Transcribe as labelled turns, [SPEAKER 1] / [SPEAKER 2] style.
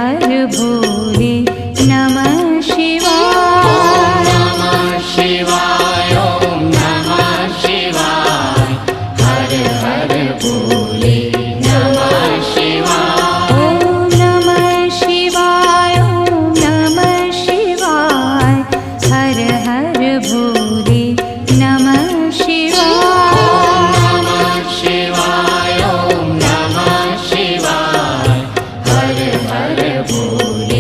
[SPEAKER 1] हर भोले नमः शिवाय।
[SPEAKER 2] नमः शिवाय ओम नमः शिवाय हर हर भोले नमः शिवाय।
[SPEAKER 1] ओम नमः शिवाय ओम नमः शिवाय हर हर भोले नमः शिवाय।
[SPEAKER 2] नमः शिवाय ओम नमः शिवाय हर हर भोले